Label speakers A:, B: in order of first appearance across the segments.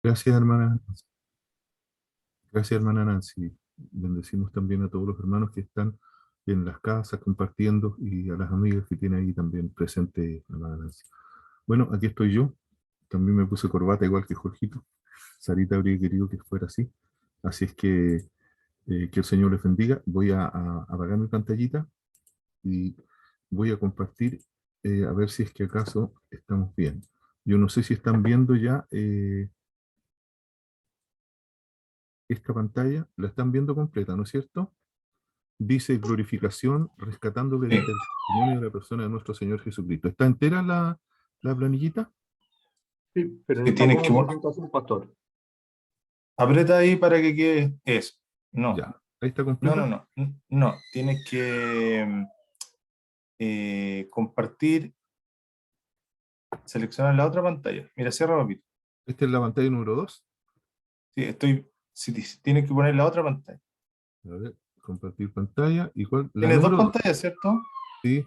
A: Gracias, hermana. Gracias, hermana Nancy. Bendecimos también a todos los hermanos que están en las casas compartiendo y a las amigas que tiene ahí también presente, hermana Nancy. Bueno, aquí estoy yo. También me puse corbata igual que Jorgito. Sarita habría querido que fuera así. Así es que el Señor les bendiga. Voy a apagar mi pantallita y voy a compartir a ver si es que acaso estamos bien. Yo no sé si están viendo ya esta pantalla, la están viendo completa, ¿no es cierto? Dice glorificación, rescatando la
B: Sí,
A: vida del testimonio de la persona de nuestro Señor Jesucristo. ¿Está entera la planillita?
C: Sí, pero no
B: que
C: está
B: tienes que
C: como presentación, pastor.
B: aprieta ahí para que quede eso. No,
A: Ya. ¿Ahí está
B: no, no,
A: completa?
B: no, no. Tienes que compartir, seleccionar la otra pantalla. Mira, cierra, papito.
A: Esta es la pantalla número 2.
B: Sí, tienes que poner la otra pantalla.
A: A ver, compartir pantalla. ¿Y cuál? La
B: Tienes dos
A: número 2.
B: pantallas, ¿cierto?
A: Sí.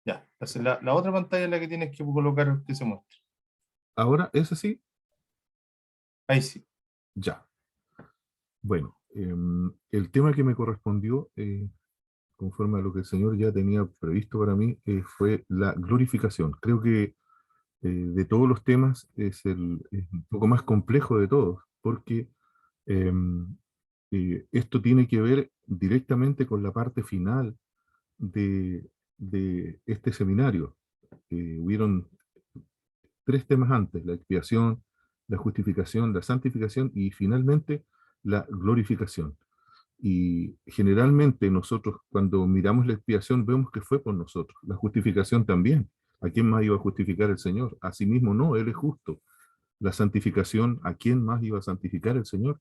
B: Ya, entonces la otra pantalla es la que tienes que colocar que se muestre.
A: Ahora, ¿es así?
B: Ahí sí.
A: Ya. Bueno, el tema que me correspondió, conforme a lo que el Señor ya tenía previsto para mí, fue la glorificación. Creo que de todos los temas es un poco más complejo de todos, porque em, esto tiene que ver directamente con la parte final de este seminario. Hubieron tres temas antes: la expiación, la justificación, la santificación y finalmente la glorificación. Y generalmente nosotros cuando miramos la expiación vemos que fue por nosotros, la justificación también. ¿A quién más iba a justificar el Señor? A sí mismo no, Él es justo. La santificación, ¿a quién más iba a santificar el Señor?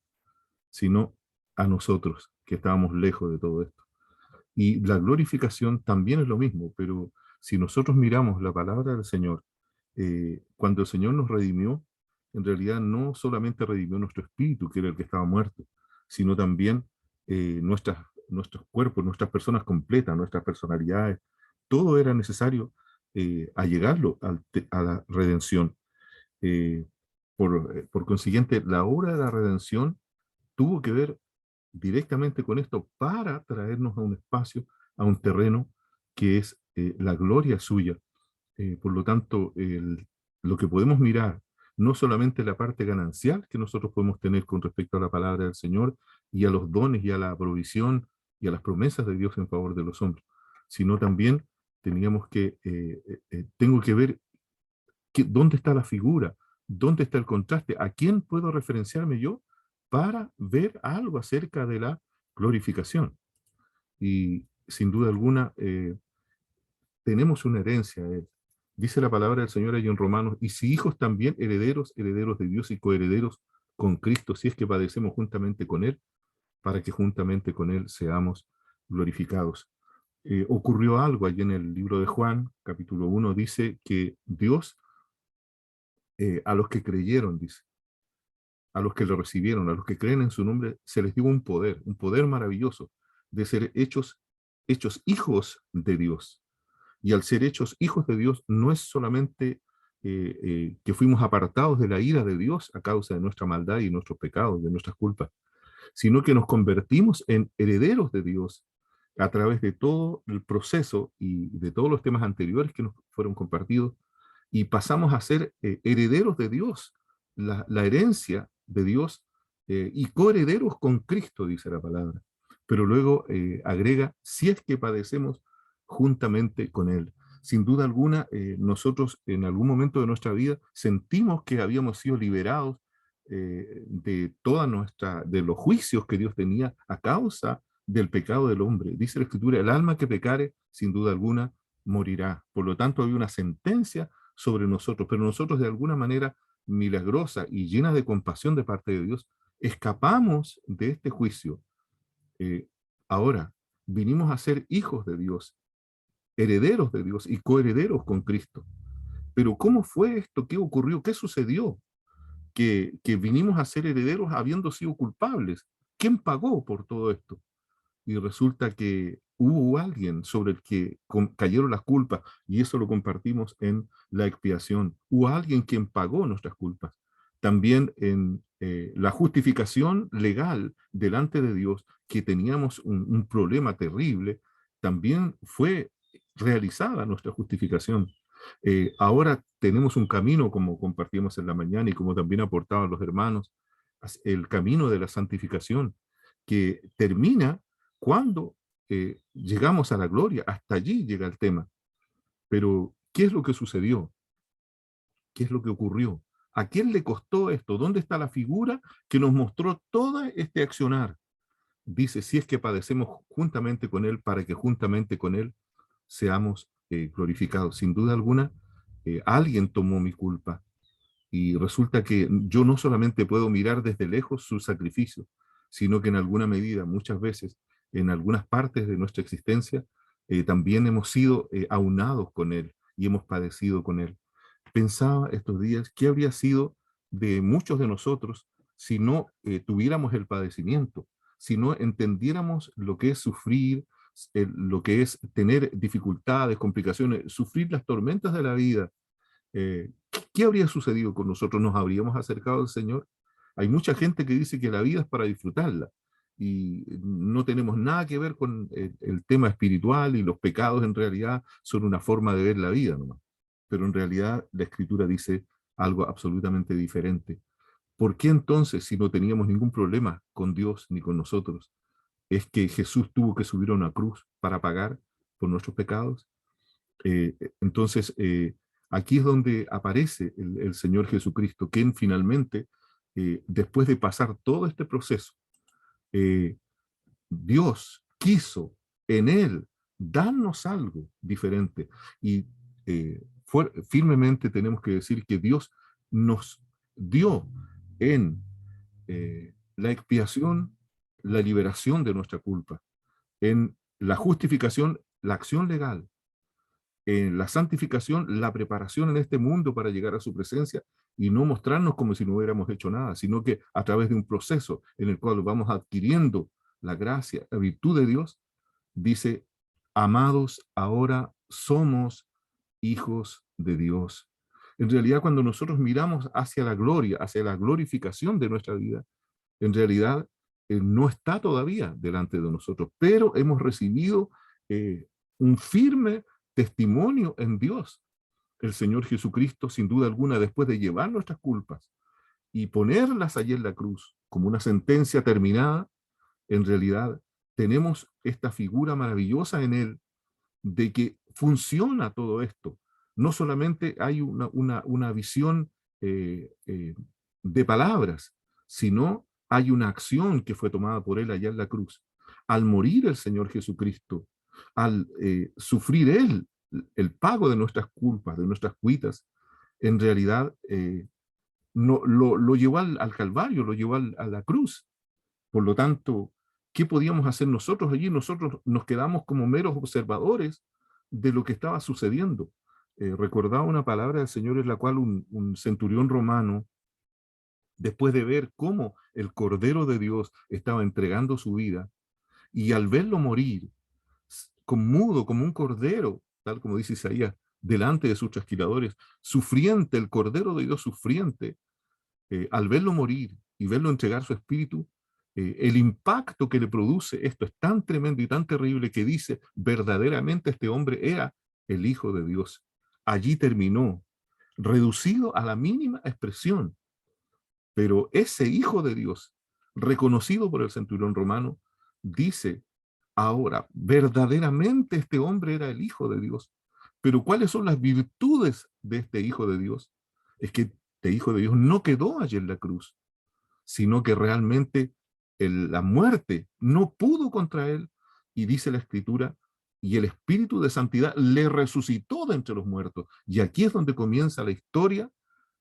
A: Sino a nosotros, que estábamos lejos de todo esto. Y la glorificación también es lo mismo, pero si nosotros miramos la palabra del Señor, cuando el Señor nos redimió, en realidad no solamente redimió nuestro espíritu, que era el que estaba muerto, sino también nuestros cuerpos, nuestras personas completas, nuestras personalidades, todo era necesario allegarlo a la redención. Eh, por consiguiente, la obra de la redención tuvo que ver directamente con esto para traernos a un espacio, a un terreno que es la gloria suya. Por lo tanto, lo que podemos mirar, no solamente la parte ganancial que nosotros podemos tener con respecto a la palabra del Señor y a los dones y a la provisión y a las promesas de Dios en favor de los hombres, sino también tengo que ver dónde está la figura, dónde está el contraste, a quién puedo referenciarme yo para ver algo acerca de la glorificación. Y sin duda alguna, tenemos una herencia. Dice la palabra del Señor ahí en Romanos, y si hijos también herederos, herederos de Dios y coherederos con Cristo, si es que padecemos juntamente con Él, para que juntamente con Él seamos glorificados. Ocurrió algo allí en el libro de Juan, capítulo 1, dice que Dios, a los que creyeron, dice, a los que lo recibieron, a los que creen en su nombre, se les dio un poder maravilloso de ser hechos hijos de Dios. Y al ser hechos hijos de Dios, no es solamente que fuimos apartados de la ira de Dios a causa de nuestra maldad y nuestros pecados, de nuestras culpas, sino que nos convertimos en herederos de Dios a través de todo el proceso y de todos los temas anteriores que nos fueron compartidos, y pasamos a ser herederos de Dios, la herencia de Dios, y coherederos con Cristo, dice la palabra. Pero luego agrega, si es que padecemos juntamente con Él. Sin duda alguna, nosotros en algún momento de nuestra vida sentimos que habíamos sido liberados de los juicios que Dios tenía a causa del pecado del hombre. Dice la Escritura, el alma que pecare, sin duda alguna, morirá. Por lo tanto, había una sentencia sobre nosotros, pero nosotros de alguna manera milagrosa y llena de compasión de parte de Dios, escapamos de este juicio. Eh, Ahora, vinimos a ser hijos de Dios, herederos de Dios y coherederos con Cristo. Pero ¿cómo fue esto? ¿Qué ocurrió? ¿Qué sucedió? Que vinimos a ser herederos habiendo sido culpables. ¿Quién pagó por todo esto? Y resulta que hubo alguien sobre el que cayeron las culpas, y eso lo compartimos en la expiación. Hubo alguien quien pagó nuestras culpas, también en la justificación legal delante de Dios, que teníamos un problema terrible, también fue realizada nuestra justificación. Ahora tenemos un camino, como compartimos en la mañana y como también aportaban los hermanos, el camino de la santificación, que termina cuando llegamos a la gloria. Hasta allí llega el tema. Pero, ¿qué es lo que sucedió? ¿Qué es lo que ocurrió? ¿A quién le costó esto? ¿Dónde está la figura que nos mostró todo este accionar? Dice, si es que padecemos juntamente con Él, para que juntamente con Él seamos glorificados. Sin duda alguna, alguien tomó mi culpa. Y resulta que yo no solamente puedo mirar desde lejos su sacrificio, sino que en alguna medida, muchas veces, en algunas partes de nuestra existencia, también hemos sido aunados con Él y hemos padecido con Él. Pensaba estos días qué habría sido de muchos de nosotros si no tuviéramos el padecimiento, si no entendiéramos lo que es sufrir, lo que es tener dificultades, complicaciones, sufrir las tormentas de la vida. ¿Qué habría sucedido con nosotros? ¿Nos habríamos acercado al Señor? Hay mucha gente que dice que la vida es para disfrutarla y no tenemos nada que ver con el tema espiritual, y los pecados en realidad son una forma de ver la vida nomás. Pero en realidad la Escritura dice algo absolutamente diferente. ¿Por qué entonces, si no teníamos ningún problema con Dios ni con nosotros, es que Jesús tuvo que subir a una cruz para pagar por nuestros pecados? Entonces, aquí es donde aparece el Señor Jesucristo, quien finalmente, después de pasar todo este proceso, eh, Dios quiso en Él darnos algo diferente. Y firmemente tenemos que decir que Dios nos dio en la expiación la liberación de nuestra culpa, en la justificación la acción legal, en la santificación, la preparación en este mundo para llegar a su presencia y no mostrarnos como si no hubiéramos hecho nada, sino que a través de un proceso en el cual vamos adquiriendo la gracia, la virtud de Dios, dice, amados, ahora somos hijos de Dios. En realidad, cuando nosotros miramos hacia la gloria, hacia la glorificación de nuestra vida, en realidad no está todavía delante de nosotros, pero hemos recibido un firme testimonio en Dios. El Señor Jesucristo, sin duda alguna, después de llevar nuestras culpas y ponerlas allí en la cruz como una sentencia terminada, en realidad tenemos esta figura maravillosa en Él de que funciona todo esto. No solamente hay una visión de palabras, sino hay una acción que fue tomada por Él allá en la cruz. Al morir el Señor Jesucristo, al sufrir Él el pago de nuestras culpas, de nuestras cuitas, en realidad no, lo llevó al Calvario, lo llevó a la cruz. Por lo tanto, ¿qué podíamos hacer nosotros allí? Nosotros nos quedamos como meros observadores de lo que estaba sucediendo. Recordaba una palabra del Señor en la cual un centurión romano, después de ver cómo el Cordero de Dios estaba entregando su vida, y al verlo morir, con mudo como un cordero, tal como dice Isaías, delante de sus trasquiladores, sufriente, el Cordero de Dios sufriente, al verlo morir y verlo entregar su espíritu, el impacto que le produce esto es tan tremendo y tan terrible que dice, verdaderamente este hombre era el Hijo de Dios. Allí terminó, reducido a la mínima expresión, pero ese Hijo de Dios, reconocido por el centurión romano, dice, ahora, verdaderamente este hombre era el Hijo de Dios. Pero ¿cuáles son las virtudes de este Hijo de Dios? Es que este Hijo de Dios no quedó allí en la cruz, sino que realmente la muerte no pudo contra él, y dice la Escritura, y el Espíritu de Santidad le resucitó de entre los muertos. Y aquí es donde comienza la historia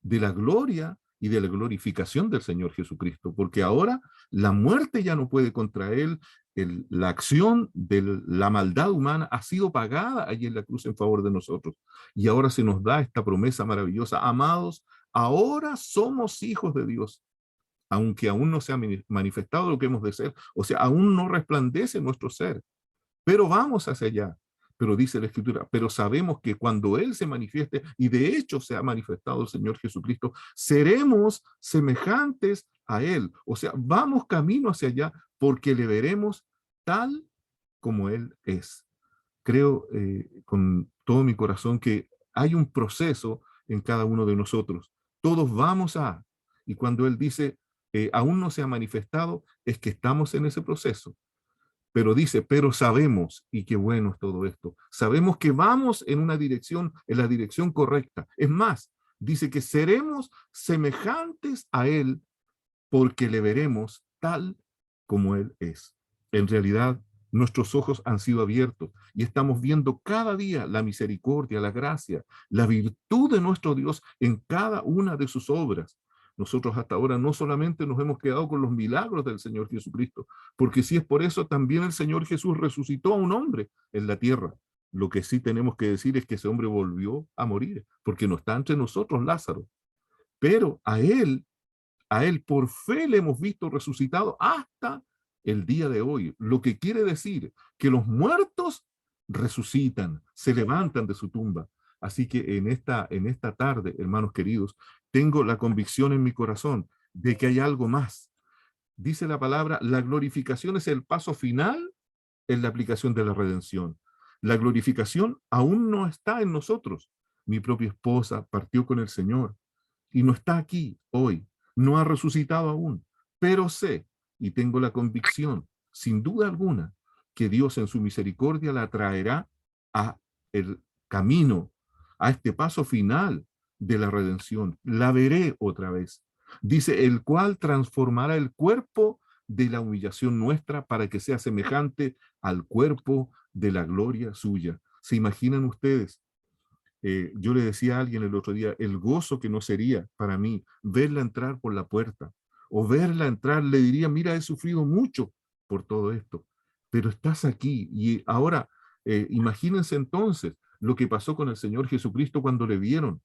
A: de la gloria y de la glorificación del Señor Jesucristo, porque ahora la muerte ya no puede contra él, la acción de la maldad humana ha sido pagada allí en la cruz en favor de nosotros. Y ahora se nos da esta promesa maravillosa, amados, ahora somos hijos de Dios, aunque aún no se ha manifestado lo que hemos de ser, o sea, aún no resplandece nuestro ser, pero vamos hacia allá. Pero dice la Escritura, pero sabemos que cuando Él se manifieste, y de hecho se ha manifestado el Señor Jesucristo, seremos semejantes a Él. O sea, vamos camino hacia allá porque le veremos tal como Él es. Creo con todo mi corazón que hay un proceso en cada uno de nosotros. Todos vamos a, y cuando Él dice, aún no se ha manifestado, es que estamos en ese proceso. Pero dice, pero sabemos, y qué bueno es todo esto, sabemos que vamos en una dirección, en la dirección correcta. Es más, dice que seremos semejantes a Él porque le veremos tal como Él es. En realidad, nuestros ojos han sido abiertos y estamos viendo cada día la misericordia, la gracia, la virtud de nuestro Dios en cada una de sus obras. Nosotros hasta ahora no solamente nos hemos quedado con los milagros del Señor Jesucristo, porque si es por eso, también el Señor Jesús resucitó a un hombre en la tierra. Lo que sí tenemos que decir es que ese hombre volvió a morir, porque no está entre nosotros Lázaro. Pero a él por fe le hemos visto resucitado hasta el día de hoy. Lo que quiere decir que los muertos resucitan, se levantan de su tumba. Así que en esta tarde, hermanos queridos, tengo la convicción en mi corazón de que hay algo más. Dice la palabra, la glorificación es el paso final en la aplicación de la redención. La glorificación aún no está en nosotros. Mi propia esposa partió con el Señor y no está aquí hoy, no ha resucitado aún, pero sé y tengo la convicción, sin duda alguna, que Dios en su misericordia la traerá a el camino, a este paso final de la redención. La veré otra vez. Dice, el cual transformará el cuerpo de la humillación nuestra para que sea semejante al cuerpo de la gloria suya. ¿Se imaginan ustedes? Yo le decía a alguien el otro día, el gozo que no sería para mí verla entrar por la puerta o verla entrar, le diría, mira, he sufrido mucho por todo esto, pero estás aquí. Y ahora, imagínense entonces lo que pasó con el Señor Jesucristo cuando le vieron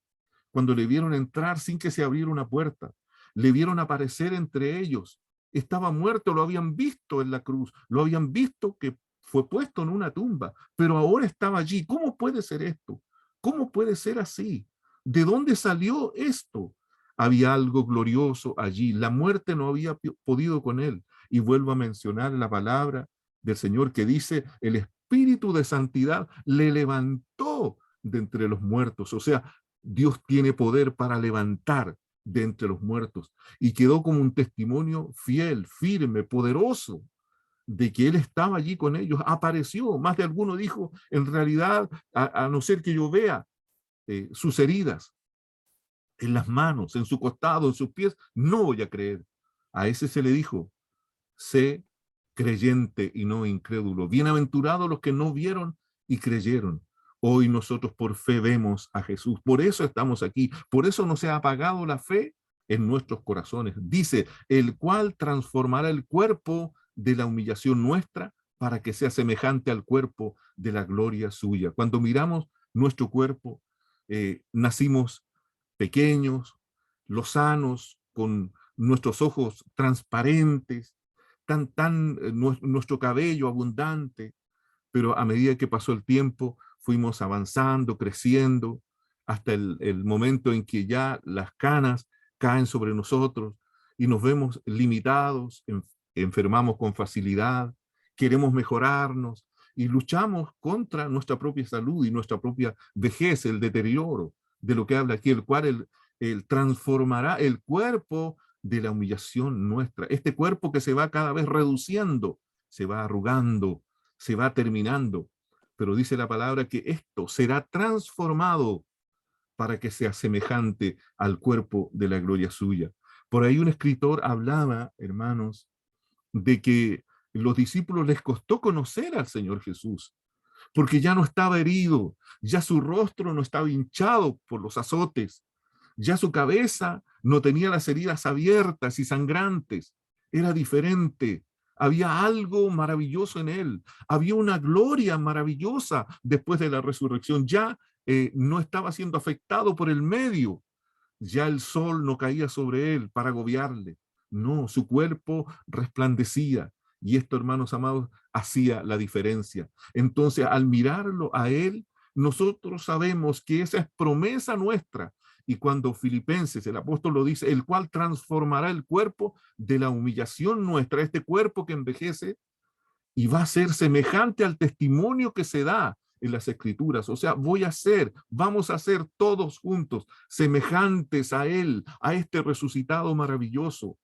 A: entrar sin que se abriera una puerta, le vieron aparecer entre ellos. Estaba muerto, lo habían visto en la cruz, lo habían visto que fue puesto en una tumba, pero ahora estaba allí. ¿Cómo puede ser esto? ¿Cómo puede ser así? ¿De dónde salió esto? Había algo glorioso allí. La muerte no había podido con él. Y vuelvo a mencionar la palabra del Señor que dice, el Espíritu de Santidad le levantó de entre los muertos. O sea, Dios tiene poder para levantar de entre los muertos. Y quedó como un testimonio fiel, firme, poderoso de que Él estaba allí con ellos. Apareció. Más de alguno dijo, en realidad, a no ser que yo vea sus heridas en las manos, en su costado, en sus pies, no voy a creer. A ese se le dijo, sé creyente y no incrédulo. Bienaventurados los que no vieron y creyeron. Hoy nosotros por fe vemos a Jesús. Por eso estamos aquí. Por eso no se ha apagado la fe en nuestros corazones. Dice, el cual transformará el cuerpo de la humillación nuestra para que sea semejante al cuerpo de la gloria suya. Cuando miramos nuestro cuerpo, nacimos pequeños, lozanos, con nuestros ojos transparentes, nuestro cabello abundante, pero a medida que pasó el tiempo, fuimos avanzando, creciendo, hasta el momento en que ya las canas caen sobre nosotros y nos vemos limitados, enfermamos con facilidad, queremos mejorarnos y luchamos contra nuestra propia salud y nuestra propia vejez, el deterioro de lo que habla aquí, el cual él transformará el cuerpo de la humillación nuestra. Este cuerpo que se va cada vez reduciendo, se va arrugando, se va terminando. Pero dice la palabra que esto será transformado para que sea semejante al cuerpo de la gloria suya. Por ahí un escritor hablaba, hermanos, de que los discípulos les costó conocer al Señor Jesús, porque ya no estaba herido, ya su rostro no estaba hinchado por los azotes, ya su cabeza no tenía las heridas abiertas y sangrantes, era diferente. Había algo maravilloso en él, había una gloria maravillosa después de la resurrección. Ya no estaba siendo afectado por el medio, ya el sol no caía sobre él para agobiarle. No, su cuerpo resplandecía, Y esto, hermanos amados, hacía la diferencia. Entonces, al mirarlo a Él, nosotros sabemos que esa es promesa nuestra. Y cuando Filipenses, el apóstol lo dice, el cual transformará el cuerpo de la humillación nuestra, este cuerpo que envejece, y va a ser semejante al testimonio que se da en las Escrituras. O sea, vamos a ser todos juntos semejantes a Él, a este resucitado maravilloso.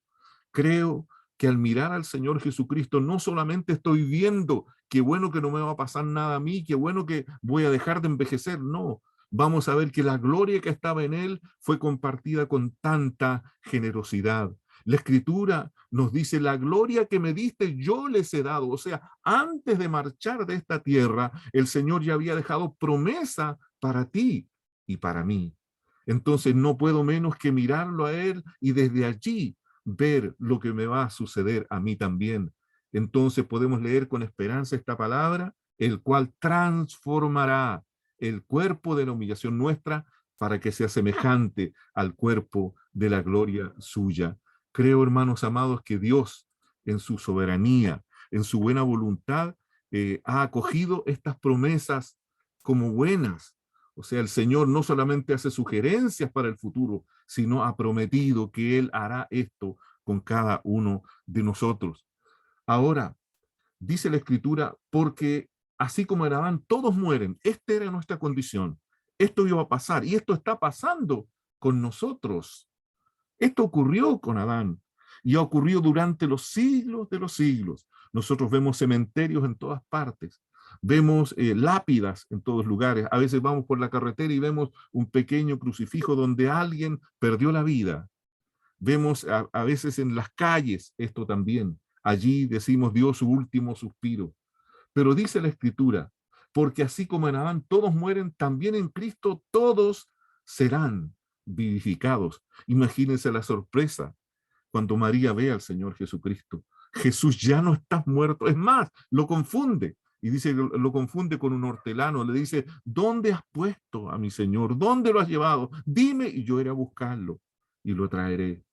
A: Creo que al mirar al Señor Jesucristo, no solamente estoy viendo qué bueno que no me va a pasar nada a mí, qué bueno que voy a dejar de envejecer, no. Vamos a ver que la gloria que estaba en Él fue compartida con tanta generosidad. La Escritura nos dice, la gloria que me diste yo les he dado. O sea, antes de marchar de esta tierra, el Señor ya había dejado promesa para ti y para mí. Entonces no puedo menos que mirarlo a Él y desde allí ver lo que me va a suceder a mí también. Entonces podemos leer con esperanza esta palabra, el cual transformará el cuerpo de la humillación nuestra para que sea semejante al cuerpo de la gloria suya. Creo, hermanos amados, que Dios, en su soberanía, en su buena voluntad, ha acogido estas promesas como buenas. O sea, el Señor no solamente hace sugerencias para el futuro, sino ha prometido que Él hará esto con cada uno de nosotros. Ahora, dice la Escritura, porque así como en Adán todos mueren, esta era nuestra condición, esto iba a pasar y esto está pasando con nosotros. Esto ocurrió con Adán y ha ocurrido durante los siglos de los siglos. Nosotros vemos cementerios en todas partes, vemos lápidas en todos lugares. A veces vamos por la carretera y vemos un pequeño crucifijo donde alguien perdió la vida. Vemos a veces en las calles esto también. Allí decimos dio su último suspiro. Pero dice la Escritura, porque así como en Adán todos mueren, también en Cristo todos serán vivificados. Imagínense la sorpresa cuando María ve al Señor Jesucristo. Jesús ya no está muerto. Es más, lo confunde. Y dice, lo confunde con un hortelano. Le dice, ¿dónde has puesto a mi Señor? ¿Dónde lo has llevado? Dime y yo iré a buscarlo y lo traeré.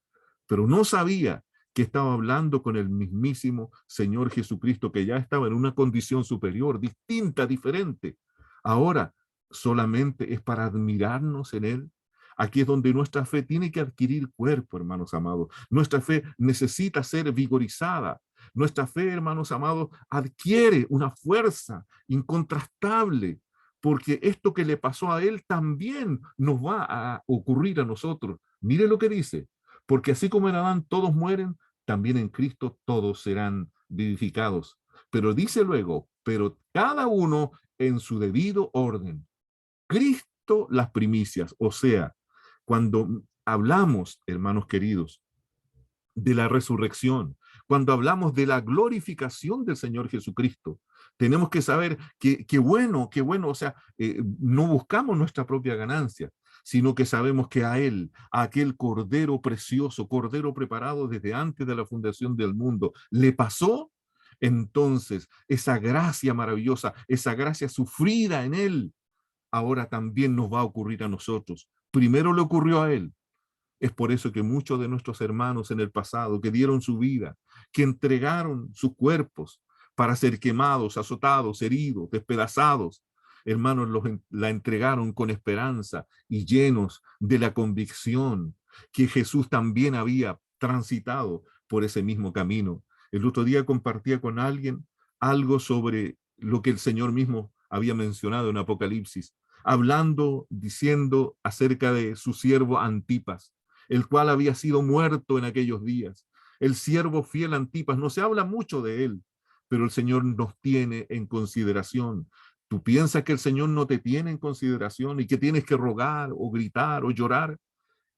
A: Pero no sabía que estaba hablando con el mismísimo Señor Jesucristo, que ya estaba en una condición superior, distinta, diferente. Ahora solamente es para admirarnos en Él. Aquí es donde nuestra fe tiene que adquirir cuerpo, hermanos amados. Nuestra fe necesita ser vigorizada. Nuestra fe, hermanos amados, adquiere una fuerza incontrastable, porque esto que le pasó a Él también nos va a ocurrir a nosotros. Mire lo que dice, porque así como en Adán todos mueren, también en Cristo todos serán vivificados. Pero dice luego, pero cada uno en su debido orden. Cristo las primicias, o sea, cuando hablamos, hermanos queridos, de la resurrección, cuando hablamos de la glorificación del Señor Jesucristo, tenemos que saber que bueno, o sea, no buscamos nuestra propia ganancia, sino que sabemos que a Él, a aquel Cordero precioso, Cordero preparado desde antes de la fundación del mundo, le pasó. Entonces, esa gracia maravillosa, esa gracia sufrida en Él, ahora también nos va a ocurrir a nosotros. Primero le ocurrió a Él. Es por eso que muchos de nuestros hermanos en el pasado que dieron su vida, que entregaron sus cuerpos para ser quemados, azotados, heridos, despedazados, hermanos, la entregaron con esperanza y llenos de la convicción que Jesús también había transitado por ese mismo camino. El otro día compartía con alguien algo sobre lo que el Señor mismo había mencionado en Apocalipsis, hablando, diciendo acerca de su siervo Antipas, el cual había sido muerto en aquellos días. El siervo fiel Antipas, no se habla mucho de él, pero el Señor nos tiene en consideración. ¿Tú piensas que el Señor no te tiene en consideración y que tienes que rogar o gritar o llorar?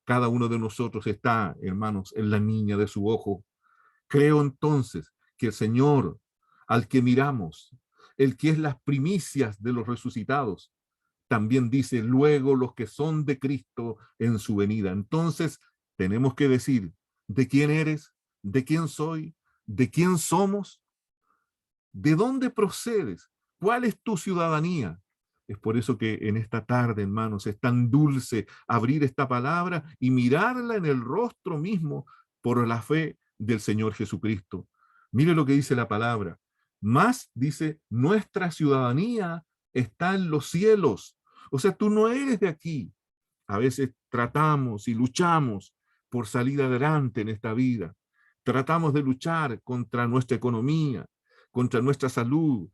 A: Cada uno de nosotros está, hermanos, en la niña de su ojo. Creo entonces que el Señor, al que miramos, el que es las primicias de los resucitados, también dice, luego los que son de Cristo en su venida. Entonces, tenemos que decir, ¿de quién eres? ¿De quién soy? ¿De quién somos? ¿De dónde procedes? ¿Cuál es tu ciudadanía? Es por eso que en esta tarde, hermanos, es tan dulce abrir esta palabra y mirarla en el rostro mismo por la fe del Señor Jesucristo. Mire lo que dice la palabra. Más dice, nuestra ciudadanía está en los cielos. O sea, tú no eres de aquí. A veces tratamos y luchamos por salir adelante en esta vida. Tratamos de luchar contra nuestra economía, contra nuestra salud.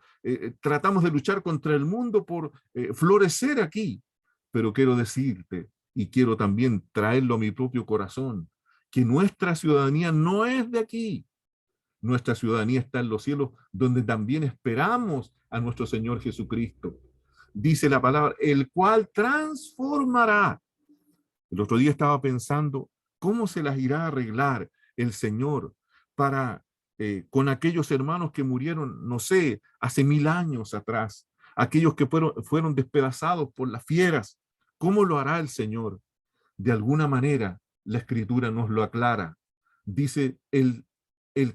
A: Tratamos de luchar contra el mundo por florecer aquí. Pero quiero decirte, y quiero también traerlo a mi propio corazón, que nuestra ciudadanía no es de aquí. Nuestra ciudadanía está en los cielos, donde también esperamos a nuestro Señor Jesucristo. Dice la palabra, el cual transformará. El otro día estaba pensando, ¿cómo se las irá a arreglar el Señor para con aquellos hermanos que murieron, no sé, hace 1000 años atrás, aquellos que fueron despedazados por las fieras? ¿Cómo lo hará el Señor? De alguna manera, la Escritura nos lo aclara. Dice, el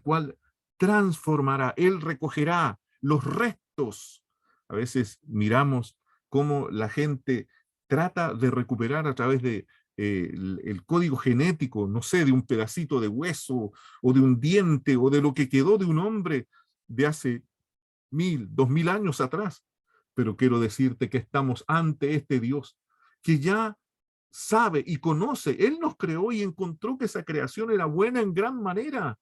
A: cual transformará, Él recogerá los restos. A veces miramos cómo la gente trata de recuperar a través de el código genético, no sé, de un pedacito de hueso o de un diente o de lo que quedó de un hombre de hace 1000, 2000 años atrás. Pero quiero decirte que estamos ante este Dios que ya sabe y conoce. Él nos creó y encontró que esa creación era buena en gran manera.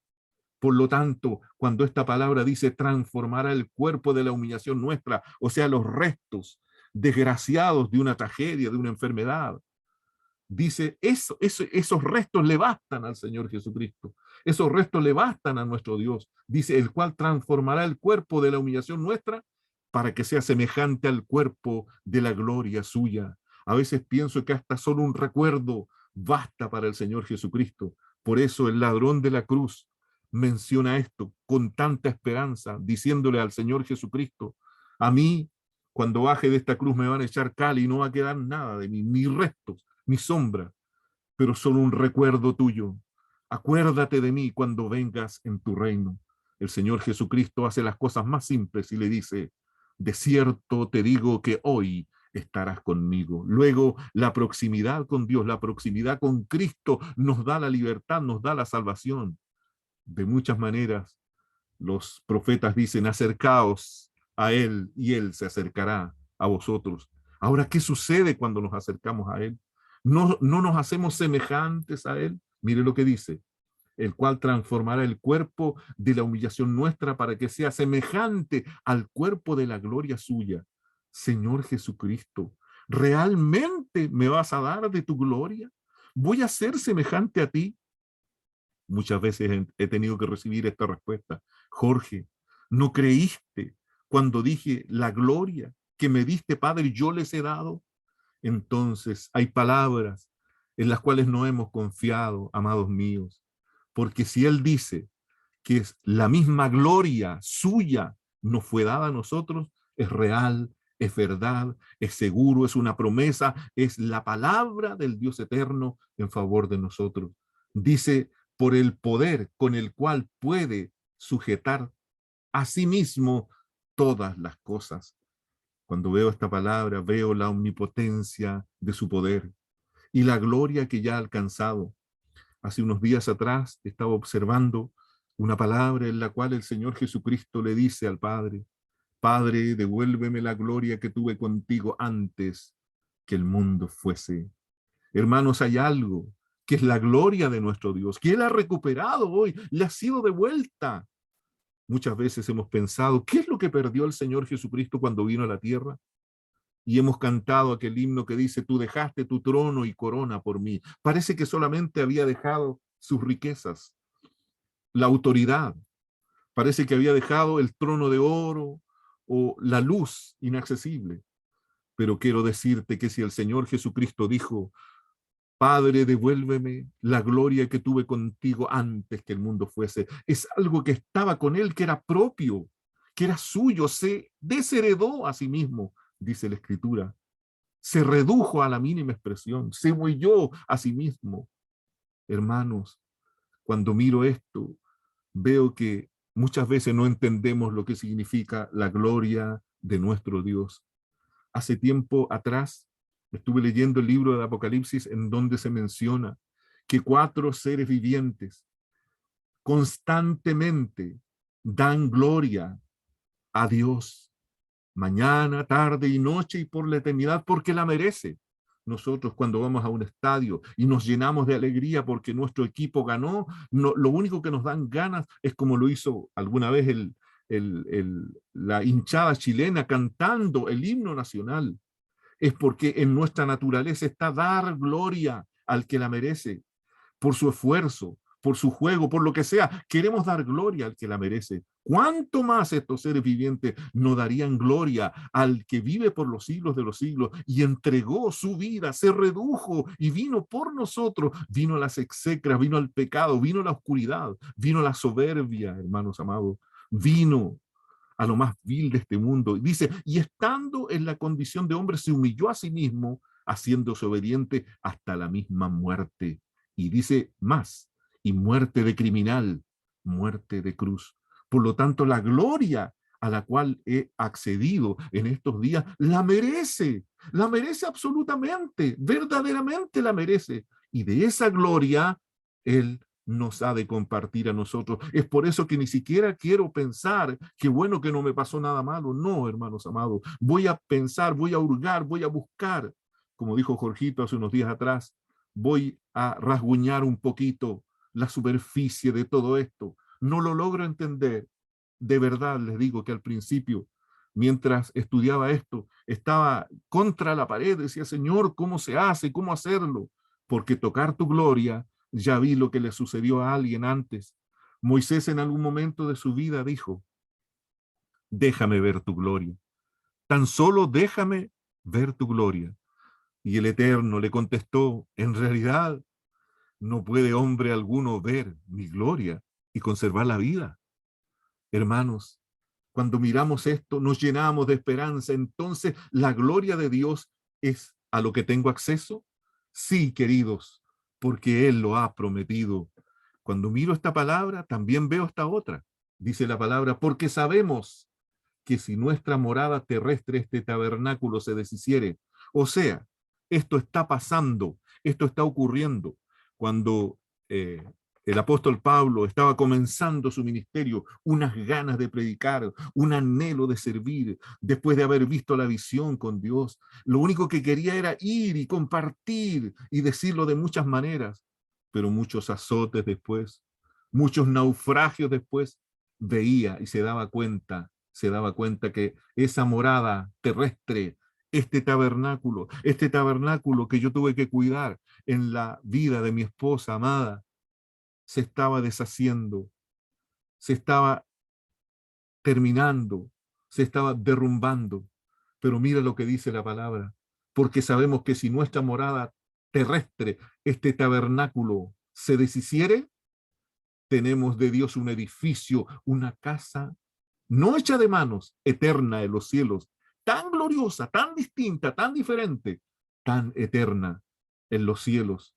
A: Por lo tanto, cuando esta palabra dice transformará el cuerpo de la humillación nuestra, o sea, los restos desgraciados de una tragedia, de una enfermedad, dice, esos restos le bastan al Señor Jesucristo. Esos restos le bastan a nuestro Dios. Dice, el cual transformará el cuerpo de la humillación nuestra para que sea semejante al cuerpo de la gloria suya. A veces pienso que hasta solo un recuerdo basta para el Señor Jesucristo. Por eso el ladrón de la cruz menciona esto con tanta esperanza, diciéndole al Señor Jesucristo, a mí, cuando baje de esta cruz me van a echar cal y no va a quedar nada de mí, ni restos, ni sombra, pero solo un recuerdo tuyo. Acuérdate de mí cuando vengas en tu reino. El Señor Jesucristo hace las cosas más simples y le dice, de cierto te digo que hoy estarás conmigo. Luego, la proximidad con Dios, la proximidad con Cristo nos da la libertad, nos da la salvación. De muchas maneras, los profetas dicen, acercaos a Él y Él se acercará a vosotros. Ahora, ¿qué sucede cuando nos acercamos a Él? No nos hacemos semejantes a Él. Mire lo que dice, el cual transformará el cuerpo de la humillación nuestra para que sea semejante al cuerpo de la gloria suya. Señor Jesucristo, ¿realmente me vas a dar de tu gloria? ¿Voy a ser semejante a ti? Muchas veces he tenido que recibir esta respuesta. Jorge, ¿no creíste cuando dije la gloria que me diste, Padre, yo les he dado? Entonces hay palabras en las cuales no hemos confiado, amados míos, porque si Él dice que es la misma gloria suya nos fue dada a nosotros, es real, es verdad, es seguro, es una promesa, es la palabra del Dios eterno en favor de nosotros. Dice, por el poder con el cual puede sujetar a sí mismo todas las cosas. Cuando veo esta palabra, veo la omnipotencia de su poder y la gloria que ya ha alcanzado. Hace unos días atrás estaba observando una palabra en la cual el Señor Jesucristo le dice al Padre, Padre, devuélveme la gloria que tuve contigo antes que el mundo fuese. Hermanos, hay algo que es la gloria de nuestro Dios, que Él ha recuperado hoy, le ha sido devuelta. Muchas veces hemos pensado, ¿qué es lo que perdió el Señor Jesucristo cuando vino a la tierra? Y hemos cantado aquel himno que dice, tú dejaste tu trono y corona por mí. Parece que solamente había dejado sus riquezas, la autoridad. Parece que había dejado el trono de oro o la luz inaccesible. Pero quiero decirte que si el Señor Jesucristo dijo, Padre, devuélveme la gloria que tuve contigo antes que el mundo fuese, es algo que estaba con Él, que era propio, que era suyo, se desheredó a sí mismo, dice la Escritura. Se redujo a la mínima expresión, se huyó a sí mismo. Hermanos, cuando miro esto, veo que muchas veces no entendemos lo que significa la gloria de nuestro Dios. Hace tiempo atrás estuve leyendo el libro de Apocalipsis en donde se menciona que 4 seres vivientes constantemente dan gloria a Dios mañana, tarde y noche y por la eternidad, porque la merece. Nosotros cuando vamos a un estadio y nos llenamos de alegría porque nuestro equipo ganó, no, lo único que nos dan ganas es como lo hizo alguna vez la hinchada chilena cantando el himno nacional. Es porque en nuestra naturaleza está dar gloria al que la merece, por su esfuerzo, por su juego, por lo que sea. Queremos dar gloria al que la merece. ¿Cuánto más estos seres vivientes no darían gloria al que vive por los siglos de los siglos y entregó su vida, se redujo y vino por nosotros? Vino a las execras, vino al pecado, vino a la oscuridad, vino a la soberbia, hermanos amados. Vino a lo más vil de este mundo. Dice, y estando en la condición de hombre, se humilló a sí mismo, haciéndose obediente hasta la misma muerte. Y dice más, y muerte de criminal, muerte de cruz. Por lo tanto, la gloria a la cual he accedido en estos días, la merece absolutamente, verdaderamente la merece. Y de esa gloria, Él nos ha de compartir a nosotros. Es por eso que ni siquiera quiero pensar que bueno que no me pasó nada malo. No, hermanos amados, voy a pensar, voy a hurgar, voy a buscar, como dijo Jorgito hace unos días atrás, voy a rasguñar un poquito la superficie de todo esto. No lo logro entender. De verdad les digo que al principio, mientras estudiaba esto, estaba contra la pared, decía, Señor, ¿cómo se hace? ¿Cómo hacerlo? Porque tocar tu gloria, ya vi lo que le sucedió a alguien antes. Moisés en algún momento de su vida dijo, déjame ver tu gloria. Tan solo déjame ver tu gloria. Y el Eterno le contestó, en realidad no puede hombre alguno ver mi gloria y conservar la vida. Hermanos, cuando miramos esto, nos llenamos de esperanza. Entonces, ¿la gloria de Dios es a lo que tengo acceso? Sí, queridos, porque Él lo ha prometido. Cuando miro esta palabra, también veo esta otra. Dice la palabra, porque sabemos que si nuestra morada terrestre, este tabernáculo, se deshiciere, o sea, esto está pasando, esto está ocurriendo. Cuando el apóstol Pablo estaba comenzando su ministerio, unas ganas de predicar, un anhelo de servir, después de haber visto la visión con Dios, lo único que quería era ir y compartir y decirlo de muchas maneras, pero muchos azotes después, muchos naufragios después, veía y se daba cuenta que esa morada terrestre, este tabernáculo que yo tuve que cuidar en la vida de mi esposa amada, se estaba deshaciendo, se estaba terminando, se estaba derrumbando. Pero mira lo que dice la palabra, porque sabemos que si nuestra morada terrestre, este tabernáculo, se deshiciere, tenemos de Dios un edificio, una casa no hecha de manos, eterna en los cielos, tan gloriosa, tan distinta, tan diferente, tan eterna en los cielos.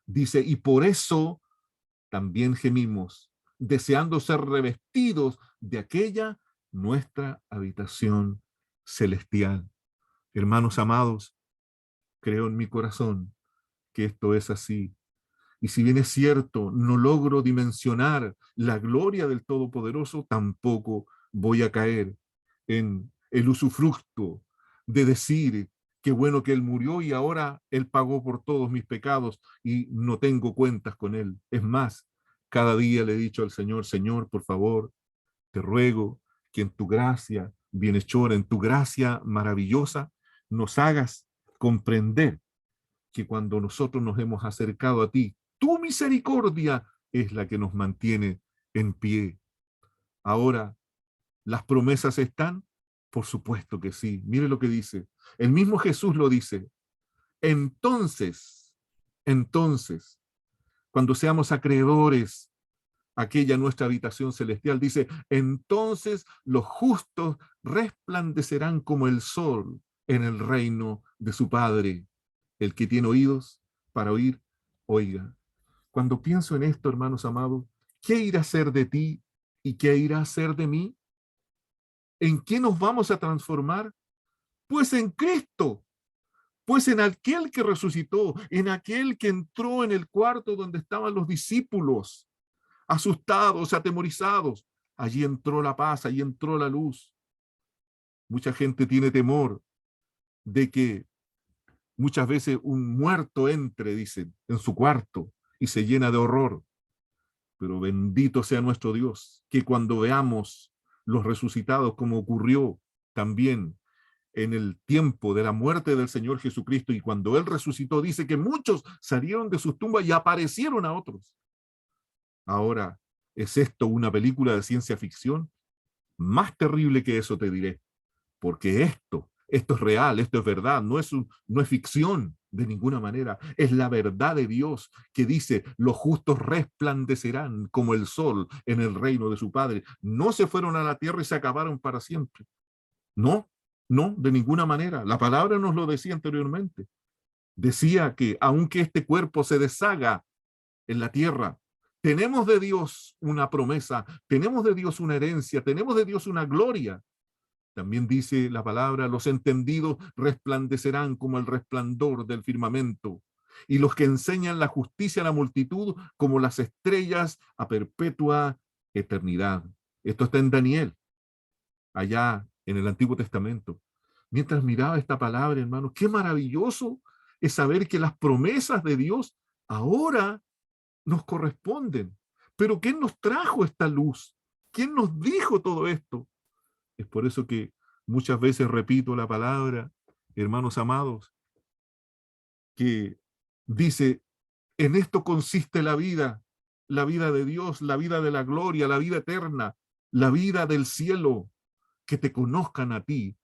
A: Dice, y por eso también gemimos, deseando ser revestidos de aquella nuestra habitación celestial. Hermanos amados, creo en mi corazón que esto es así. Y si bien es cierto, no logro dimensionar la gloria del Todopoderoso, tampoco voy a caer en el usufructo de decir qué bueno que Él murió y ahora Él pagó por todos mis pecados y no tengo cuentas con Él. Es más, cada día le he dicho al Señor, Señor, por favor, te ruego que en tu gracia bienhechora, en tu gracia maravillosa, nos hagas comprender que cuando nosotros nos hemos acercado a ti, tu misericordia es la que nos mantiene en pie. Ahora, ¿las promesas están? Por supuesto que sí. Mire lo que dice. El mismo Jesús lo dice. Entonces, cuando seamos acreedores a aquella nuestra habitación celestial, dice, entonces los justos resplandecerán como el sol en el reino de su Padre. El que tiene oídos para oír, oiga. Cuando pienso en esto, hermanos amados, ¿qué irá a ser de ti y qué irá a ser de mí? ¿En qué nos vamos a transformar? Pues en Cristo, pues en aquel que resucitó, en aquel que entró en el cuarto donde estaban los discípulos, asustados, atemorizados. allí entró la paz, allí entró la luz. Mucha gente tiene temor de que muchas veces un muerto entre, dicen, en su cuarto y se llena de horror. Pero bendito sea nuestro Dios, que cuando veamos los resucitados, como ocurrió también en el tiempo de la muerte del Señor Jesucristo, y cuando Él resucitó, dice que muchos salieron de sus tumbas y aparecieron a otros. Ahora, ¿es esto una película de ciencia ficción? Más terrible que eso te diré, porque esto es real, esto es verdad, no es ficción de ninguna manera, es la verdad de Dios que dice, los justos resplandecerán como el sol en el reino de su Padre. No se fueron a la tierra y se acabaron para siempre. No, no, de ninguna manera. La palabra nos lo decía anteriormente. Decía que aunque este cuerpo se deshaga en la tierra, tenemos de Dios una promesa, tenemos de Dios una herencia, tenemos de Dios una gloria. También dice la palabra, los entendidos resplandecerán como el resplandor del firmamento, y los que enseñan la justicia a la multitud como las estrellas a perpetua eternidad. Esto está en Daniel, allá en el Antiguo Testamento. Mientras miraba esta palabra, hermano, qué maravilloso es saber que las promesas de Dios ahora nos corresponden. Pero ¿quién nos trajo esta luz? ¿Quién nos dijo todo esto? Es por eso que muchas veces repito la palabra, hermanos amados, que dice, en esto consiste la vida de Dios, la vida de la gloria, la vida eterna, la vida del cielo, que te conozcan a ti,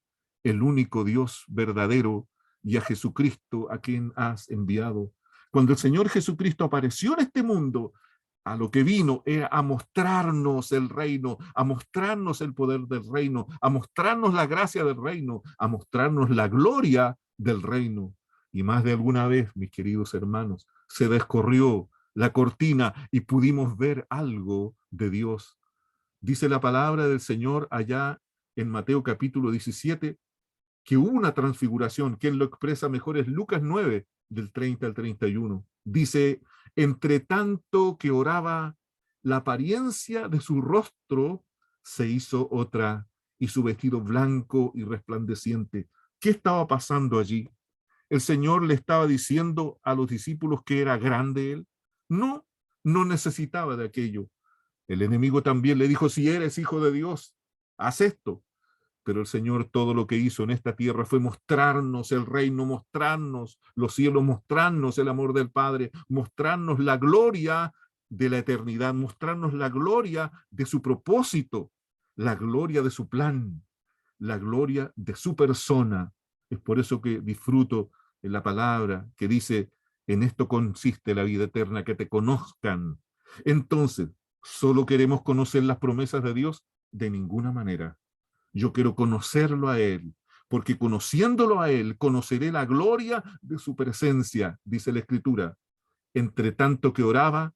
A: el único Dios verdadero, y a Jesucristo a quien has enviado. Cuando el Señor Jesucristo apareció en este mundo, a lo que vino era a mostrarnos el reino, a mostrarnos el poder del reino, a mostrarnos la gracia del reino, a mostrarnos la gloria del reino. Y más de alguna vez, mis queridos hermanos, se descorrió la cortina y pudimos ver algo de Dios. Dice la palabra del Señor allá en Mateo capítulo 17, que hubo una transfiguración. Quien lo expresa mejor es Lucas 9, del 30 al 31. Dice, entre tanto que oraba, la apariencia de su rostro se hizo otra, y su vestido blanco y resplandeciente. ¿Qué estaba pasando allí? ¿El Señor le estaba diciendo a los discípulos que era grande Él? No, no necesitaba de aquello. El enemigo también le dijo, si eres hijo de Dios, haz esto. Pero el Señor todo lo que hizo en esta tierra fue mostrarnos el reino, mostrarnos los cielos, mostrarnos el amor del Padre, mostrarnos la gloria de la eternidad, mostrarnos la gloria de su propósito, la gloria de su plan, la gloria de su persona. Es por eso que disfruto en la palabra que dice, en esto consiste la vida eterna, que te conozcan. Entonces, ¿solo queremos conocer las promesas de Dios? De ninguna manera. Yo quiero conocerlo a Él, porque conociéndolo a Él, conoceré la gloria de su presencia, dice la Escritura. Entre tanto que oraba,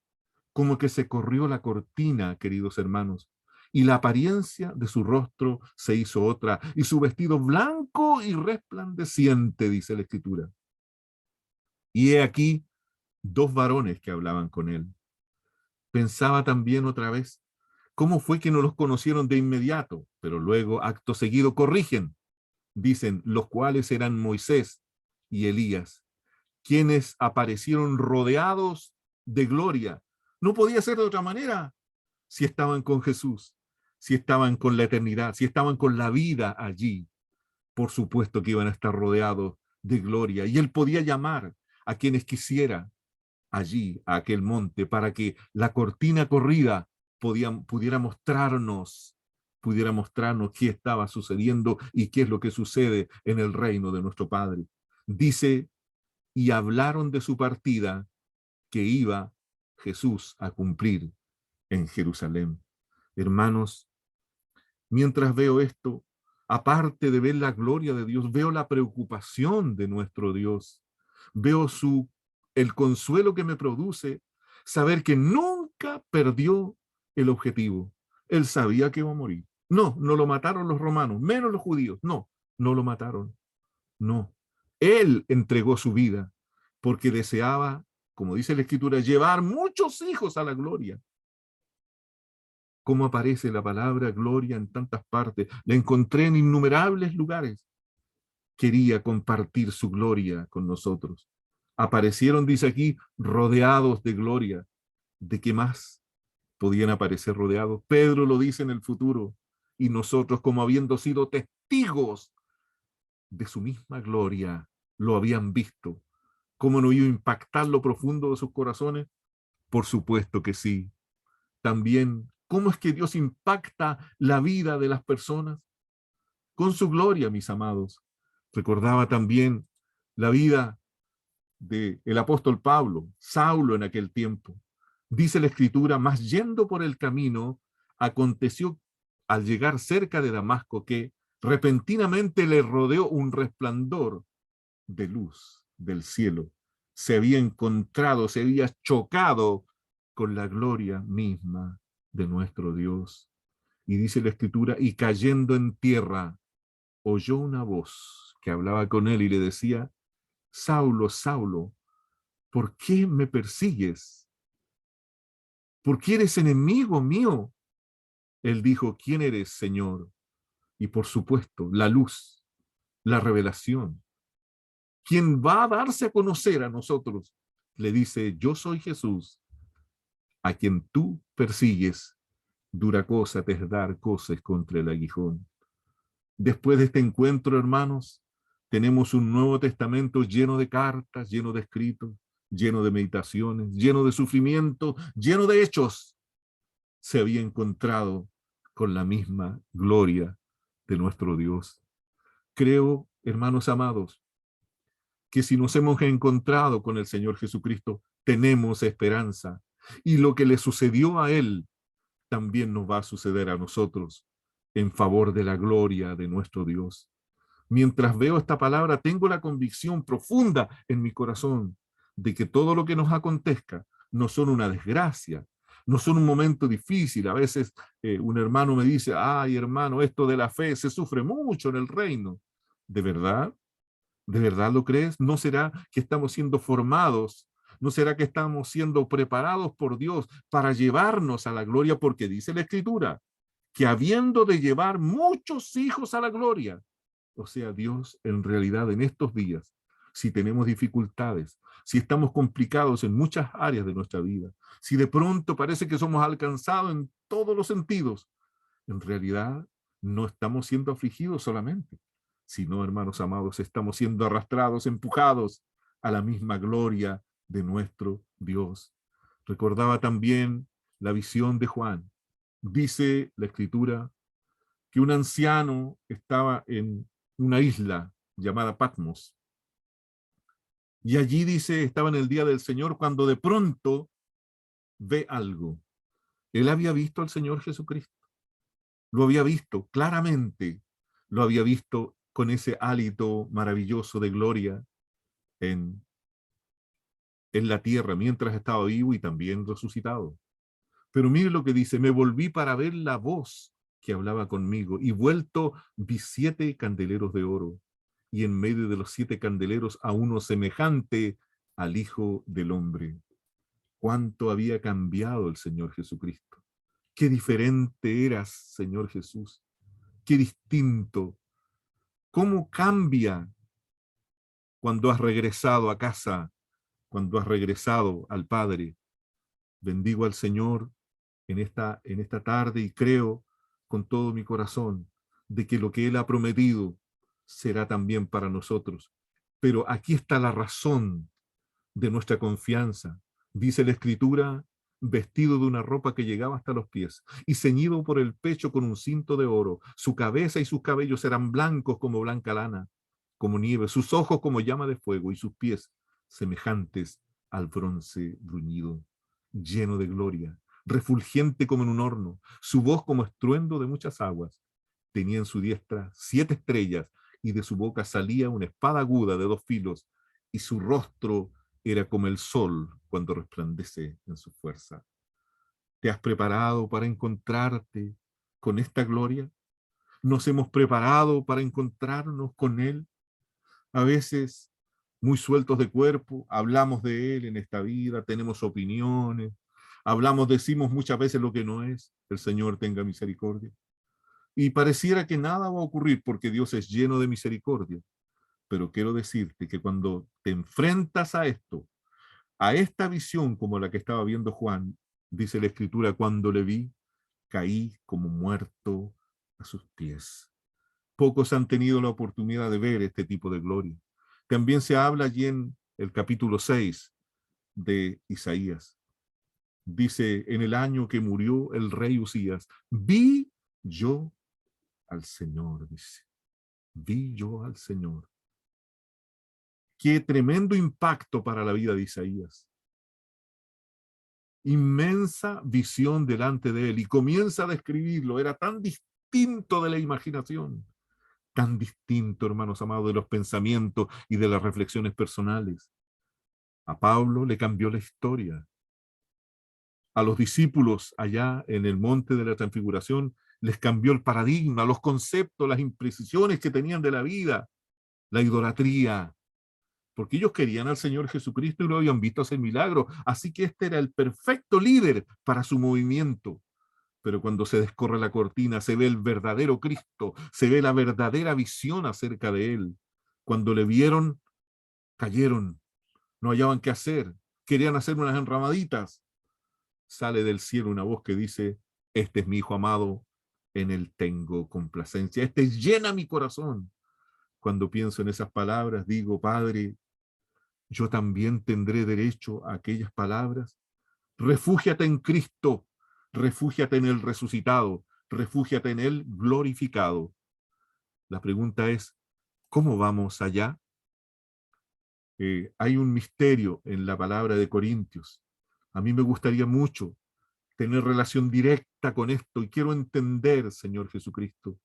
A: como que se corrió la cortina, queridos hermanos, y la apariencia de su rostro se hizo otra, y su vestido blanco y resplandeciente, dice la Escritura. Y he aquí dos varones que hablaban con él. Pensaba también otra vez, ¿cómo fue que no los conocieron de inmediato? Pero luego, acto seguido, corrigen. Dicen, los cuales eran Moisés y Elías, quienes aparecieron rodeados de gloria. No podía ser de otra manera si estaban con Jesús, si estaban con la eternidad, si estaban con la vida allí. Por supuesto que iban a estar rodeados de gloria. Y él podía llamar a quienes quisiera allí, a aquel monte, para que la cortina corrida pudiera mostrarnos qué estaba sucediendo y qué es lo que sucede en el reino de nuestro Padre. Dice, y hablaron de su partida que iba Jesús a cumplir en Jerusalén. Hermanos, mientras veo esto, aparte de ver la gloria de Dios, veo la preocupación de nuestro Dios. Veo el consuelo que me produce saber que nunca perdió el objetivo. Él sabía que iba a morir. No, no lo mataron los romanos, menos los judíos. No, no lo mataron. No. Él entregó su vida porque deseaba, como dice la Escritura, llevar muchos hijos a la gloria. cómo aparece la palabra gloria en tantas partes. La encontré en innumerables lugares. Quería compartir su gloria con nosotros. Aparecieron, dice aquí, rodeados de gloria. ¿De qué más podían aparecer rodeados? Pedro lo dice en el futuro. Y nosotros, como habiendo sido testigos de su misma gloria, lo habían visto. ¿Cómo no iba a impactar lo profundo de sus corazones? Por supuesto que sí. También, ¿cómo es que Dios impacta la vida de las personas? Con su gloria, mis amados. Recordaba también la vida del apóstol Pablo, Saulo en aquel tiempo. Dice la Escritura, mas yendo por el camino, aconteció al llegar cerca de Damasco que repentinamente le rodeó un resplandor de luz del cielo. Se había encontrado, se había chocado con la gloria misma de nuestro Dios. Y dice la Escritura, y cayendo en tierra, oyó una voz que hablaba con él y le decía, Saulo, Saulo, ¿por qué me persigues? ¿Por qué eres enemigo mío? Él dijo, ¿quién eres, Señor? Y por supuesto, la luz, la revelación. ¿Quién va a darse a conocer a nosotros? Le dice, yo soy Jesús, a quien tú persigues. Dura cosa te es dar cosas contra el aguijón. Después de este encuentro, hermanos, tenemos un Nuevo Testamento lleno de cartas, lleno de escritos, lleno de meditaciones, lleno de sufrimiento, lleno de hechos. Se había encontrado con la misma gloria de nuestro Dios. Creo, hermanos amados, que si nos hemos encontrado con el Señor Jesucristo, tenemos esperanza. Y lo que le sucedió a Él, también nos va a suceder a nosotros, en favor de la gloria de nuestro Dios. Mientras veo esta palabra, tengo la convicción profunda en mi corazón de que todo lo que nos acontezca no son una desgracia, no son un momento difícil. A veces un hermano me dice, ay hermano, esto de la fe se sufre mucho en el reino. ¿De verdad? ¿De verdad lo crees? ¿No será que estamos siendo formados? ¿No será que estamos siendo preparados por Dios para llevarnos a la gloria? Porque dice la Escritura, que habiendo de llevar muchos hijos a la gloria, o sea, Dios en realidad en estos días, si tenemos dificultades, si estamos complicados en muchas áreas de nuestra vida, si de pronto parece que somos alcanzados en todos los sentidos, en realidad no estamos siendo afligidos solamente, sino, hermanos amados, estamos siendo arrastrados, empujados a la misma gloria de nuestro Dios. Recordaba también la visión de Juan. Dice la Escritura que un anciano estaba en una isla llamada Patmos. Y allí dice, estaba en el día del Señor cuando de pronto ve algo. Él había visto al Señor Jesucristo. Lo había visto claramente. Lo había visto con ese hálito maravilloso de gloria en la tierra mientras estaba vivo y también resucitado. Pero mire lo que dice, me volví para ver la voz que hablaba conmigo y vuelto vi 7 candeleros de oro y en medio de los 7 candeleros a uno semejante al Hijo del Hombre. ¿Cuánto había cambiado el Señor Jesucristo? Qué diferente eras, Señor Jesús. Qué distinto. ¿Cómo cambia cuando has regresado a casa, cuando has regresado al Padre? Bendigo al Señor en esta tarde y creo con todo mi corazón de que lo que Él ha prometido será también para nosotros. Pero aquí está la razón de nuestra confianza. Dice la Escritura, vestido de una ropa que llegaba hasta los pies y ceñido por el pecho con un cinto de oro. Su cabeza y sus cabellos eran blancos como blanca lana, como nieve, sus ojos como llama de fuego y sus pies semejantes al bronce bruñido, lleno de gloria, refulgente como en un horno, su voz como estruendo de muchas aguas. Tenía en su diestra 7 estrellas y de su boca salía una espada aguda de 2 filos y su rostro era como el sol cuando resplandece en su fuerza. ¿Te has preparado para encontrarte con esta gloria? ¿Nos hemos preparado para encontrarnos con Él? A veces, muy sueltos de cuerpo, hablamos de Él en esta vida, tenemos opiniones, decimos muchas veces lo que no es. El Señor tenga misericordia. Y pareciera que nada va a ocurrir porque Dios es lleno de misericordia. Pero quiero decirte que cuando te enfrentas a esto, a esta visión como la que estaba viendo Juan, dice la Escritura, cuando le vi, caí como muerto a sus pies. Pocos han tenido la oportunidad de ver este tipo de gloria. También se habla allí en el capítulo 6 de Isaías. Dice, en el año que murió el rey Usías, vi yo al Señor, dice. Vi yo al Señor. Qué tremendo impacto para la vida de Isaías. Inmensa visión delante de él y comienza a describirlo. Era tan distinto de la imaginación, tan distinto, hermanos amados, de los pensamientos y de las reflexiones personales. A Pablo le cambió la historia. A los discípulos allá en el monte de la transfiguración les cambió el paradigma, los conceptos, las imprecisiones que tenían de la vida, la idolatría, porque ellos querían al Señor Jesucristo y lo habían visto hacer milagros. Así que este era el perfecto líder para su movimiento. Pero cuando se descorre la cortina, se ve el verdadero Cristo, se ve la verdadera visión acerca de él. Cuando le vieron, cayeron, no hallaban qué hacer, querían hacer unas enramaditas. Sale del cielo una voz que dice, este es mi Hijo amado, en él tengo complacencia. Este llena mi corazón. Cuando pienso en esas palabras, digo, Padre, yo también tendré derecho a aquellas palabras. Refúgiate en Cristo, refúgiate en el resucitado, refúgiate en él glorificado. La pregunta es, ¿cómo vamos allá? Hay un misterio en la palabra de Corintios. A mí me gustaría mucho tener relación directa con esto y quiero entender, Señor Jesucristo,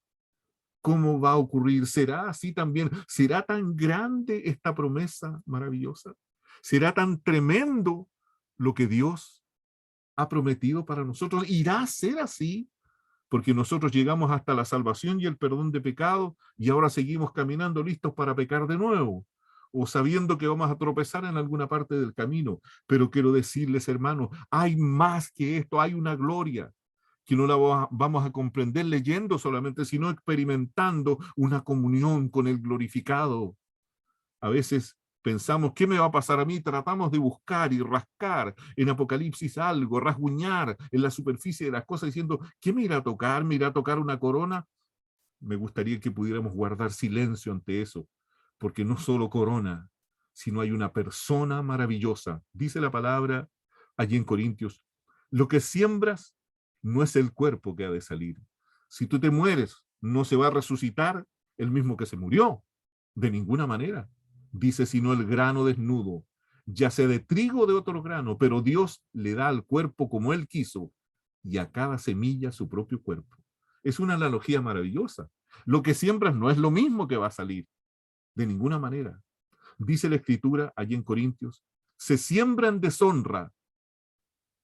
A: cómo va a ocurrir. ¿Será así también? ¿Será tan grande esta promesa maravillosa? ¿Será tan tremendo lo que Dios ha prometido para nosotros? ¿Irá a ser así? Porque nosotros llegamos hasta la salvación y el perdón de pecado y ahora seguimos caminando listos para pecar de nuevo, o sabiendo que vamos a tropezar en alguna parte del camino. Pero quiero decirles, hermanos, hay más que esto, hay una gloria que no la vamos a comprender leyendo solamente, sino experimentando una comunión con el glorificado. A veces pensamos, ¿qué me va a pasar a mí? Tratamos de buscar y rascar en Apocalipsis algo, rasguñar en la superficie de las cosas diciendo, ¿qué me irá a tocar? ¿Me irá a tocar una corona? Me gustaría que pudiéramos guardar silencio ante eso, porque no solo corona, sino hay una persona maravillosa. Dice la palabra allí en Corintios, lo que siembras no es el cuerpo que ha de salir. Si tú te mueres, no se va a resucitar el mismo que se murió, de ninguna manera. Dice, sino el grano desnudo, ya sea de trigo o de otro grano, pero Dios le da al cuerpo como Él quiso y a cada semilla su propio cuerpo. Es una analogía maravillosa. Lo que siembras no es lo mismo que va a salir, de ninguna manera. Dice la Escritura allí en Corintios, se siembra en deshonra,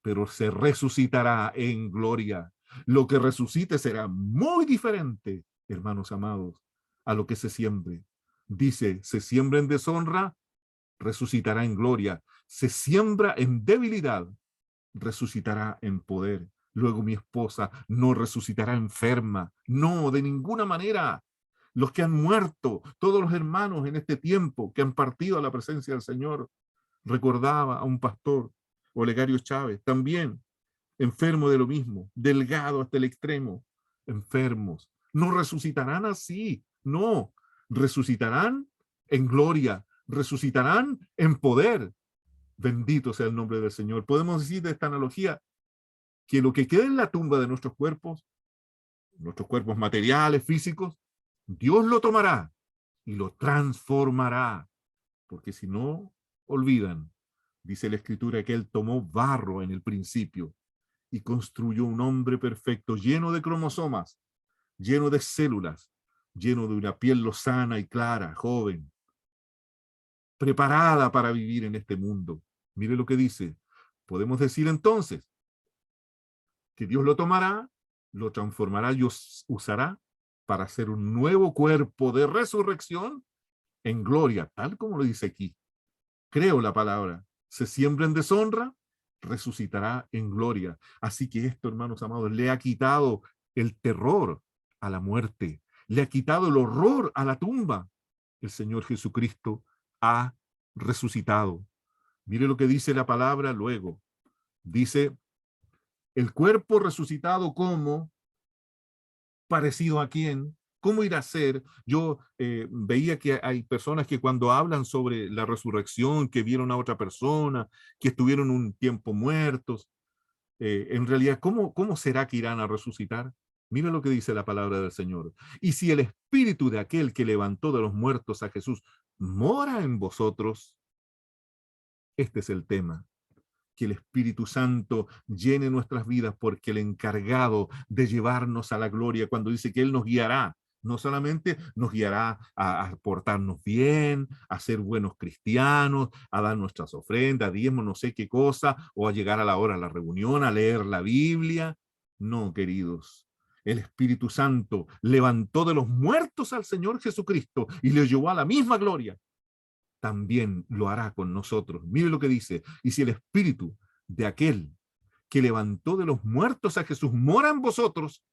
A: pero se resucitará en gloria. Lo que resucite será muy diferente, hermanos amados, a lo que se siembre. Dice, se siembra en deshonra, resucitará en gloria. Se siembra en debilidad, resucitará en poder. Luego mi esposa no resucitará enferma. No, de ninguna manera. Los que han muerto, todos los hermanos en este tiempo que han partido a la presencia del Señor, recordaba a un pastor, Olegario Chávez, también enfermo de lo mismo, delgado hasta el extremo, enfermos. No resucitarán así, no, resucitarán en gloria, resucitarán en poder. Bendito sea el nombre del Señor. Podemos decir de esta analogía que lo que queda en la tumba de nuestros cuerpos materiales, físicos, Dios lo tomará y lo transformará. Porque si no olvidan, dice la Escritura que Él tomó barro en el principio y construyó un hombre perfecto, lleno de cromosomas, lleno de células, lleno de una piel lozana y clara, joven, preparada para vivir en este mundo. Mire lo que dice. Podemos decir entonces que Dios lo tomará, lo transformará y usará para hacer un nuevo cuerpo de resurrección en gloria, tal como lo dice aquí. Creo la palabra. Se siembra en deshonra, resucitará en gloria. Así que esto, hermanos amados, le ha quitado el terror a la muerte, le ha quitado el horror a la tumba. El Señor Jesucristo ha resucitado. Mire lo que dice la palabra luego. Dice, el cuerpo resucitado como, parecido a quién, ¿cómo irá a ser? Yo veía que hay personas que cuando hablan sobre la resurrección, que vieron a otra persona, que estuvieron un tiempo muertos, en realidad, ¿cómo será que irán a resucitar? Mira lo que dice la palabra del Señor. Y si el espíritu de aquel que levantó de los muertos a Jesús mora en vosotros, este es el tema. Que el Espíritu Santo llene nuestras vidas, porque el encargado de llevarnos a la gloria, cuando dice que Él nos guiará, no solamente nos guiará a portarnos bien, a ser buenos cristianos, a dar nuestras ofrendas, diezmos, no sé qué cosa, o a llegar a la hora de la reunión, a leer la Biblia. No, queridos. El Espíritu Santo levantó de los muertos al Señor Jesucristo y le llevó a la misma gloria. También lo hará con nosotros. Mire lo que dice. Y si el espíritu de aquel que levantó de los muertos a Jesús mora en vosotros,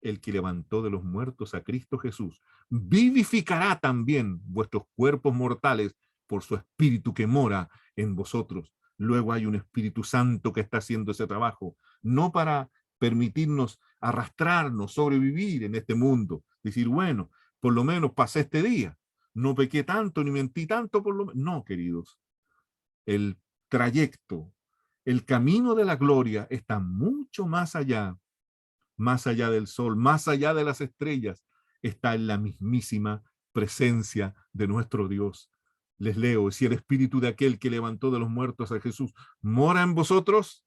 A: el que levantó de los muertos a Cristo Jesús vivificará también vuestros cuerpos mortales por su espíritu que mora en vosotros. Luego hay un Espíritu Santo que está haciendo ese trabajo, no para permitirnos arrastrarnos, sobrevivir en este mundo, decir, bueno, por lo menos pasé este día, no pequé tanto ni mentí tanto, por lo menos. No, queridos, el trayecto, el camino de la gloria está mucho más allá del sol, más allá de las estrellas, está en la mismísima presencia de nuestro Dios. Les leo, si el espíritu de aquel que levantó de los muertos a Jesús mora en vosotros,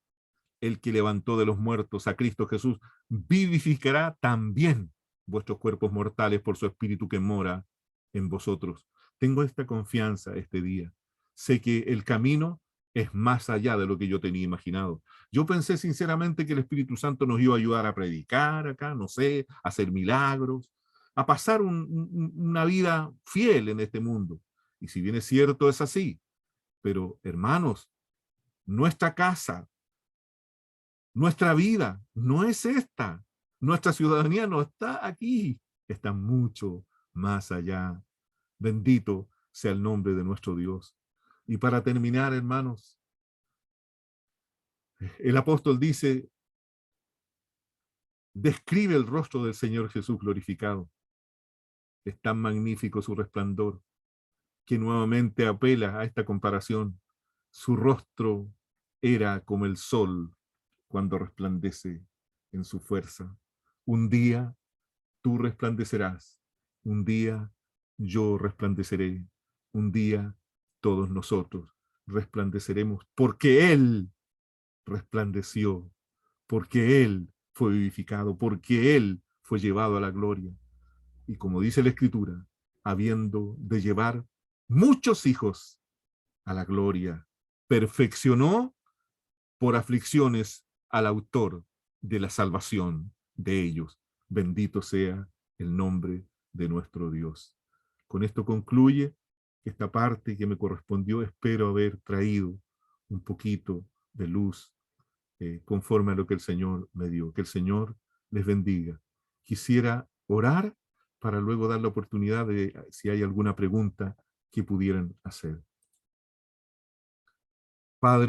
A: el que levantó de los muertos a Cristo Jesús vivificará también vuestros cuerpos mortales por su espíritu que mora en vosotros. Tengo esta confianza este día. Sé que el camino es más allá de lo que yo tenía imaginado. Yo pensé sinceramente que el Espíritu Santo nos iba a ayudar a predicar acá, no sé, a hacer milagros, a pasar una vida fiel en este mundo. Y si bien es cierto, es así. Pero, hermanos, nuestra casa, nuestra vida no es esta. Nuestra ciudadanía no está aquí. Está mucho más allá. Bendito sea el nombre de nuestro Dios. Y para terminar, hermanos, el apóstol dice, describe el rostro del Señor Jesús glorificado. Es tan magnífico su resplandor que nuevamente apela a esta comparación. Su rostro era como el sol cuando resplandece en su fuerza. Un día tú resplandecerás, un día yo resplandeceré, un día todos nosotros resplandeceremos, porque Él resplandeció, porque Él fue vivificado, porque Él fue llevado a la gloria. Y como dice la Escritura, habiendo de llevar muchos hijos a la gloria, perfeccionó por aflicciones al autor de la salvación de ellos. Bendito sea el nombre de nuestro Dios. Con esto concluye esta parte que me correspondió. Espero haber traído un poquito de luz conforme a lo que el Señor me dio. Que el Señor les bendiga. Quisiera orar para luego dar la oportunidad de si hay alguna pregunta que pudieran hacer. Padre,